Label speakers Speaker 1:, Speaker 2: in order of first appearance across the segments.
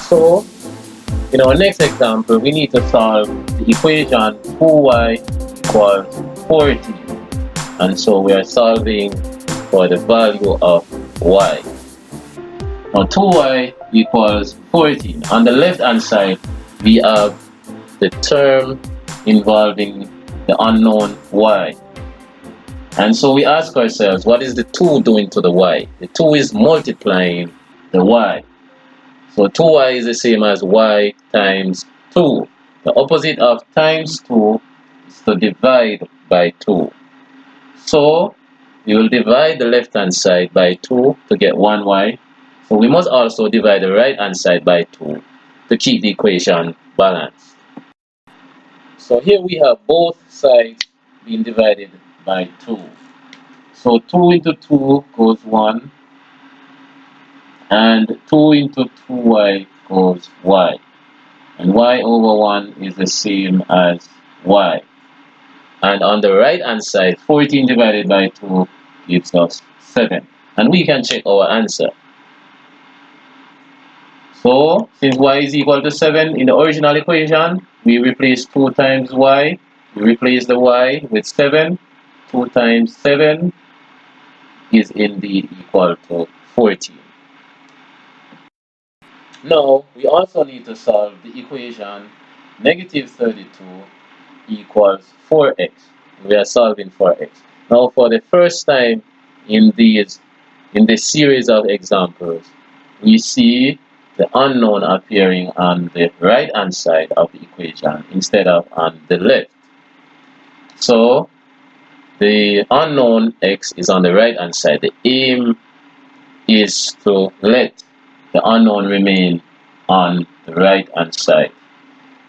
Speaker 1: So, in our next example, we need to solve the equation 2y equals 14. And so we are solving for the value of y. Now 2y equals 14. On the left hand side, we have the term involving the unknown y. And so we ask ourselves, what is the 2 doing to the y? The 2 is multiplying the y. So 2y is the same as y times 2. The opposite of times 2 is to divide by 2. So we will divide the left hand side by 2 to get 1y. So we must also divide the right hand side by 2 to keep the equation balanced. So here we have both sides being divided by 2. So 2 into 2 goes 1. And 2 into 2y goes y. And y over 1 is the same as y. And on the right hand side, 14 divided by 2 gives us 7. And we can check our answer. So, since y is equal to 7 in the original equation, we replace 2 times y. We replace the y with 7. 2 times 7 is indeed equal to 14. Now, we also need to solve the equation negative 32 equals 4x. We are solving for x. Now, for the first time in this series of examples, we see the unknown appearing on the right hand side of the equation instead of on the left. So, the unknown x is on the right hand side. The aim is to let the unknown remain on the right hand side.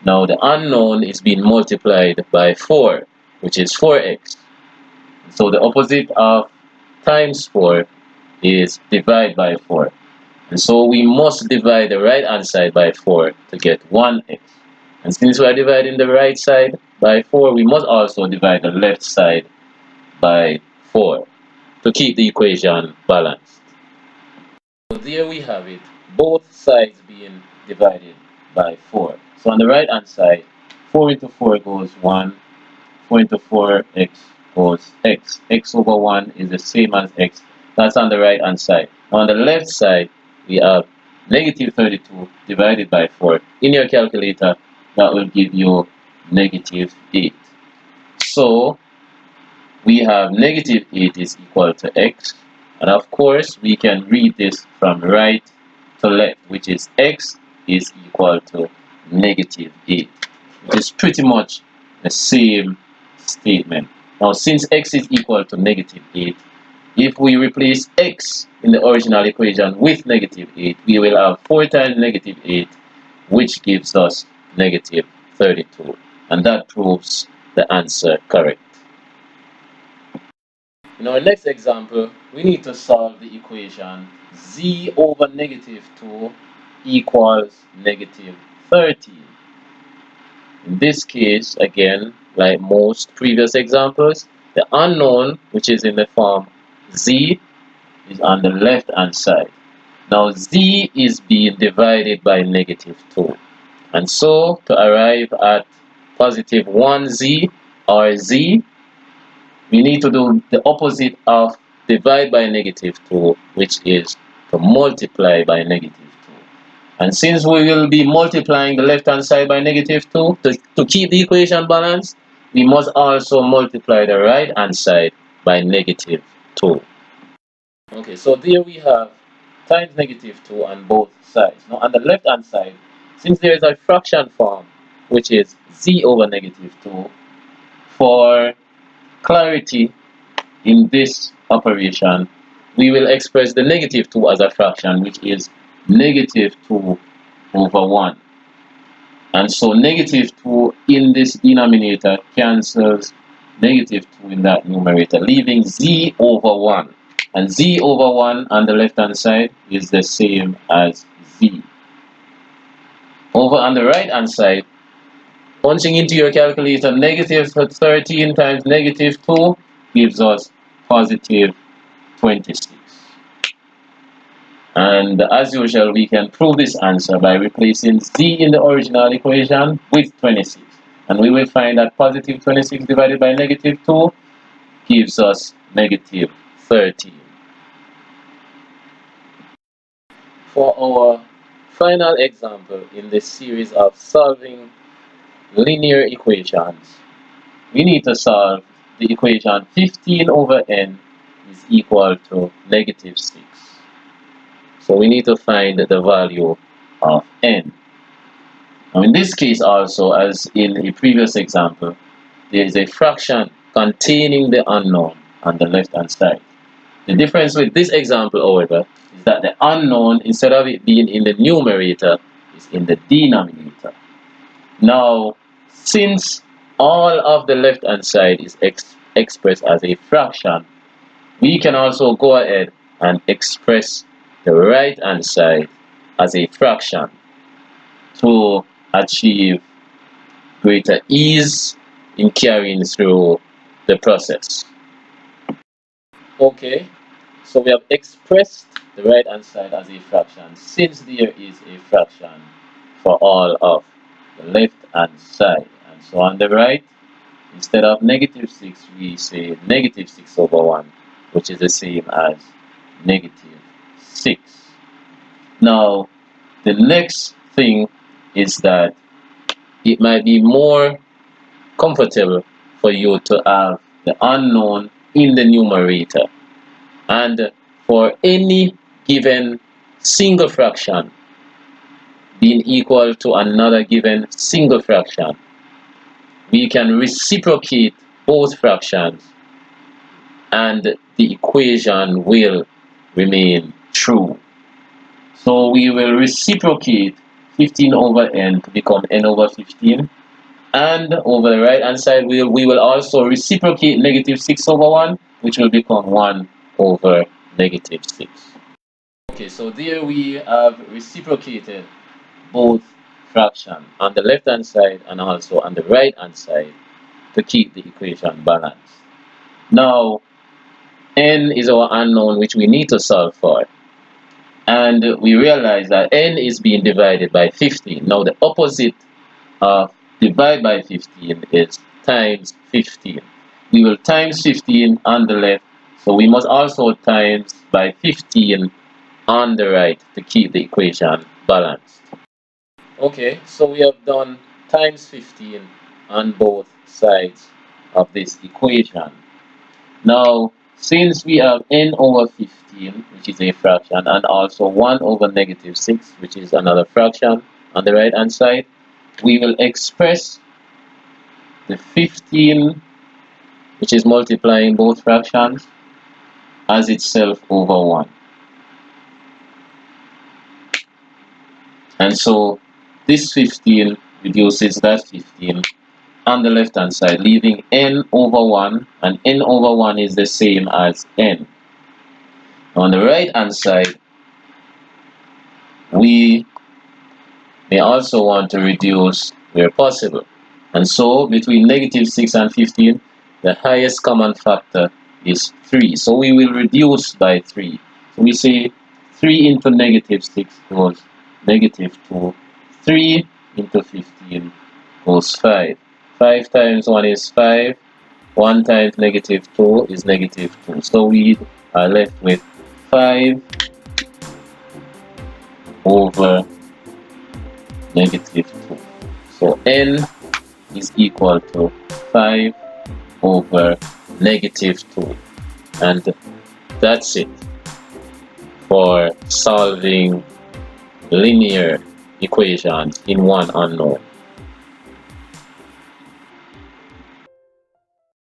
Speaker 1: Now the unknown is being multiplied by 4, which is 4x. So the opposite of times 4 is divide by 4. And so we must divide the right hand side by 4 to get 1x. And since we are dividing the right side by 4, we must also divide the left side by 4 to keep the equation balanced. So there we have it, both sides being divided by 4. So on the right hand side, 4 into 4 goes 1, 4 into 4x goes x. X over 1 is the same as x. That's on the right hand side. Now on the left side, we have negative 32 divided by 4. In your calculator, that will give you negative 8. So we have negative 8 is equal to x. And of course, we can read this from right to left, which is x is equal to negative 8, which is pretty much the same statement. Now, since x is equal to negative 8, if we replace x in the original equation with negative 8, we will have 4 times negative 8, which gives us negative 32. And that proves the answer correct. In our next example, we need to solve the equation z over negative 2 equals negative 13. In this case, again, like most previous examples, the unknown, which is in the form z, is on the left hand side. Now z is being divided by negative 2. And so, to arrive at positive 1z, or z, we need to do the opposite of divide by negative 2, which is to multiply by negative 2. And since we will be multiplying the left hand side by negative 2, to keep the equation balanced, we must also multiply the right hand side by negative 2. Okay, so there we have times negative 2 on both sides. Now on the left hand side, since there is a fraction form, which is z over negative 2, for clarity in this operation, we will express the negative 2 as a fraction, which is negative 2 over 1. And so negative 2 in this denominator cancels negative 2 in that numerator, leaving z over 1. And z over 1 on the left hand side is the same as z. Over on the right hand side, punching into your calculator, negative 13 times negative 2 gives us positive 26. And as usual, we can prove this answer by replacing z in the original equation with 26. And we will find that positive 26 divided by negative 2 gives us negative 13. For our final example in this series of solving linear equations, we need to solve the equation 15 over n is equal to negative 6. So we need to find the value of n. Now in this case also, as in a previous example, there is a fraction containing the unknown on the left hand side. The difference with this example, however, is that the unknown, instead of it being in the numerator, is in the denominator. Now, since all of the left hand side is expressed as a fraction, we can also go ahead and express the right hand side as a fraction to achieve greater ease in carrying through the process. Okay, so we have expressed the right hand side as a fraction since there is a fraction for all of the left hand side. And so on the right, instead of negative 6, we say negative 6 over 1, which is the same as negative 6. Now, the next thing is that it might be more comfortable for you to have the unknown in the numerator. And for any given single fraction being equal to another given single fraction, we can reciprocate both fractions and the equation will remain true. So we will reciprocate 15 over n to become n over 15, and over the right hand side we will also reciprocate negative 6 over 1, which will become 1 over negative 6. Okay, so there we have reciprocated both fractions on the left hand side and also on the right hand side to keep the equation balanced. Now, n is our unknown which we need to solve for. And we realize that n is being divided by 15. Now the opposite of divide by 15 is times 15. We will times 15 on the left, so we must also times by 15 on the right to keep the equation balanced. Okay, so we have done times 15 on both sides of this equation. Now, since we have n over 15, which is a fraction, and also 1 over negative 6, which is another fraction on the right hand side, we will express the 15, which is multiplying both fractions, as itself over 1. And so this 15 reduces that 15 on the left hand side, leaving n over 1, and n over 1 is the same as n. On the right hand side, we may also want to reduce where possible. And so between negative 6 and 15, the highest common factor is 3. So we will reduce by 3. So we say 3 into negative 6 goes negative 2. 3 into 15 goes 5. 5 times 1 is 5. 1 times negative 2 is negative 2. So we are left with 5 over negative 2. So n is equal to 5 over negative 2. And that's it for solving linear equations in one unknown.